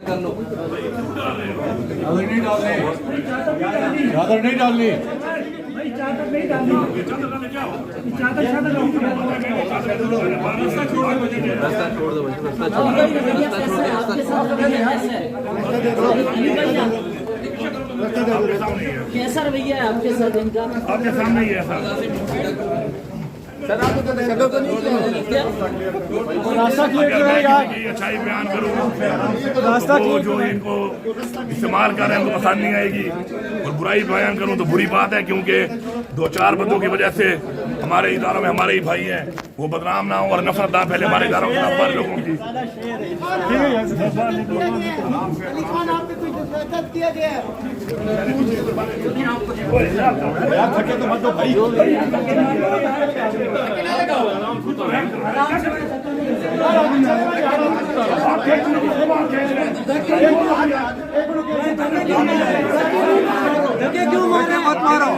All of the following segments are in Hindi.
कर लो। नहीं डालनी, चादर नहीं डालनी। चादर नहीं डालनी। चादर रास्ता छोड़ दो, रास्ता छोड़ दो। कैसा रवैया है आपके साथ इनका? आपके सामने ही है सर आपको तो शक्ल तो नहीं क्या रास्ता क्लियर करो यार। अच्छाई बयान करूँ रास्ता तो जो इनको इस्तेमाल कर रहे हैं उनको पसंद नहीं आएगी, और बुराई बयान करूँ तो बुरी बात है, क्योंकि 2-4 बंदों की वजह से हमारे इदारों में हमारे ही भाई हैं वो बदनाम ना हो और नफरत ना फैले हमारे इदारों के हमारे लोगों की। यार थके तो मत दो भाई। क्यों मारे मत मारो।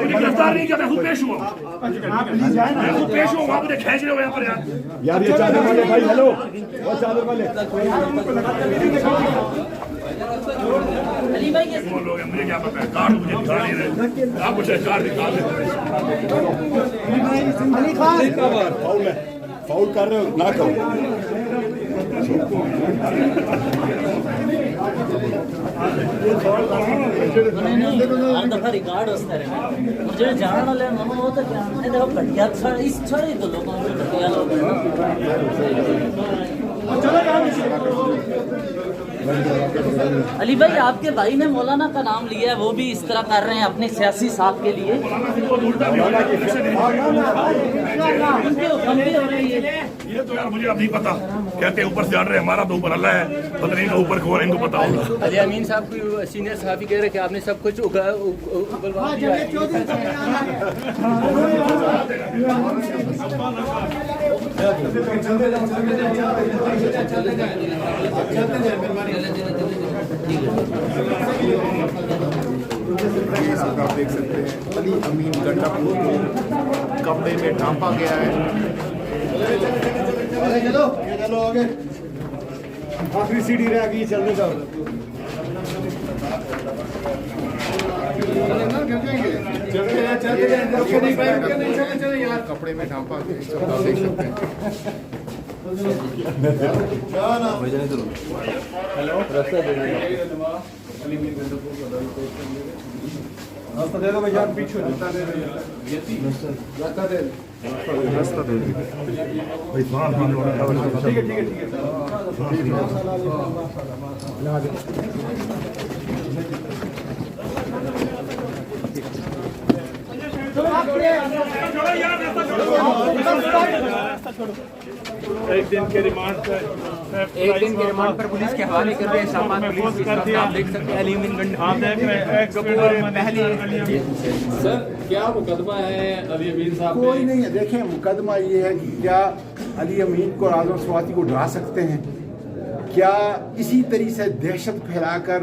गिरफ्तार नहीं किया, मैं खुद पेश हुआ, मैं खुद पेश हुआ, वहाँ मुझे खींच रहे हो यहाँ पर यार ये चादर वाले भाई, हेलो वो चादर वाले अली भाई वो लोग हैं, मुझे क्या पता है, कार्ड मुझे दिखा नहीं रहे, आप मुझे कार्ड दिखा दे। फाउल है, फाउल कर रहे हो ना करो। हर दफा रिकॉर्ड వస్తారు मुझे जान वाले मन हो तो क्या है देखो घटिया इस छोड़े तो लोगों को घटिया लोग अली भाई आपके भाई ने मौलाना का नाम लिया है, वो भी इस तरह कर रहे हैं अपने सियासी साथ के लिए, उनके हुक्म भी हो रहे हैं। ये तो यार मुझे अब नहीं पता, कहते ऊपर से चढ़ रहे, हमारा तो ऊपर अल्लाह है, पता नहीं इनका ऊपर कौन है, इनको पता होगा। अली अमीन साहब को सीनियर सहाफी कह रहे कि आपने सब कुछ उगलवा दिया है। आप देख सकते हैं अली अमीन गंडापुर को कपड़े में ढांपा गया है। चलो आगे, आखिरी सीढ़ी रह गई चलने का। कपड़े में ढांपा गया, आप देख सकते हैं। रास्ता दे दो भैया, पीछे रास्ता दे दो, रास्ता दे रास्ता दे दीजिए। ठीक है ठीक है ठीक एक दिन के रिमांड पर पुलिस के हवाले कर रहे हैं शाहबाद पुलिस। आप देख सकते हैं अली अमीन पहली। सर क्या मुकदमा है अली अमीन साहब? कोई नहीं है, देखें मुकदमा ये है कि क्या अली अमीन को और आजम स्वाति को डरा सकते हैं? क्या इसी तरीके से दहशत फैलाकर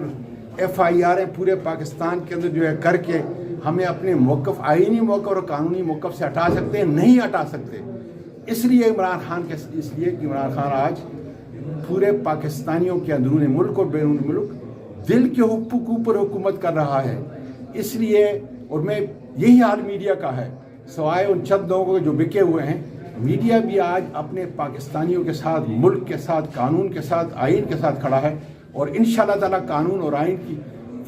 FIR पूरे पाकिस्तान के अंदर जो है करके हमें अपने मौक़िफ़, आईनी मौक़िफ़ और कानूनी मौक़िफ़ से हटा सकते हैं? नहीं हटा सकते। इसलिए इमरान खान के इसलिए कि इमरान खान आज पूरे पाकिस्तानियों के अंदरूनी मुल्क और बैरून मुल्क दिल के ऊपर हुकूमत कर रहा है। इसलिए और मैं यही हाल मीडिया का है, सवाए उन चंद लोगों के जो बिके हुए हैं, मीडिया भी आज अपने पाकिस्तानियों के साथ, मुल्क के साथ, कानून के साथ, आइन के साथ खड़ा है और इंशाअल्लाह ताला कानून और आइन की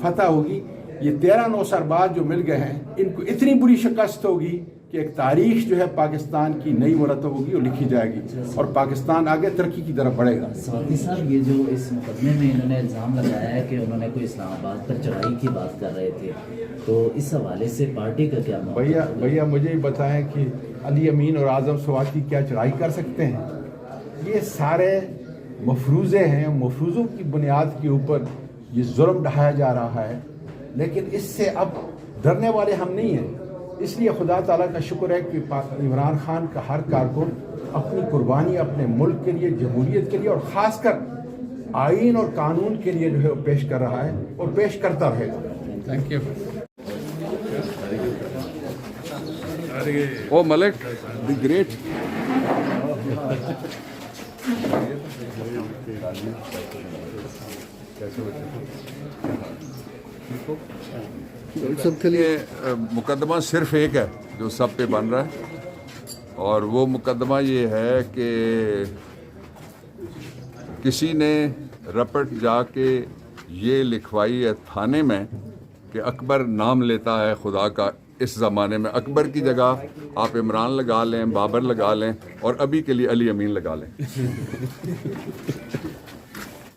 फतह होगी। ये 13-9 सरबाज जो मिल गए हैं, इनको इतनी बुरी शिकस्त होगी कि एक तारीख जो है पाकिस्तान की नई मुरतब होगी और लिखी जाएगी और पाकिस्तान आगे तरक्की की तरफ बढ़ेगा। स्वाति साहब, ये जो इस मुकदमे में इन्होंने इल्ज़ाम लगाया है कि उन्होंने कोई इस्लामाबाद पर चढ़ाई की बात कर रहे थे, तो इस हवाले से पार्टी का क्या मौक़िफ़ है? भैया मुझे ही बताएं कि अली अमीन और आज़म स्वाति क्या चढ़ाई कर सकते हैं? ये सारे मफरूज़े हैं, मफरूज़ों की बुनियाद के ऊपर ये जुल्म ढाया जा रहा है, लेकिन इससे अब डरने वाले हम नहीं हैं। इसलिए खुदा ताला का शुक्र है कि इमरान खान का हर कारकुन अपनी कुर्बानी अपने मुल्क के लिए, जमहूरियत के लिए और ख़ासकर आईन और कानून के लिए जो है वो पेश कर रहा है और पेश करता रहेगा। Thank you. Oh, Malik, be great. सबके लिए मुकदमा सिर्फ एक है जो सब पे बन रहा है और वो मुकदमा ये है कि किसी ने रपट जाके ये लिखवाई है थाने में कि अकबर नाम लेता है खुदा का। इस ज़माने में अकबर की जगह आप इमरान लगा लें, बाबर लगा लें और अभी के लिए अली अमीन लगा लें।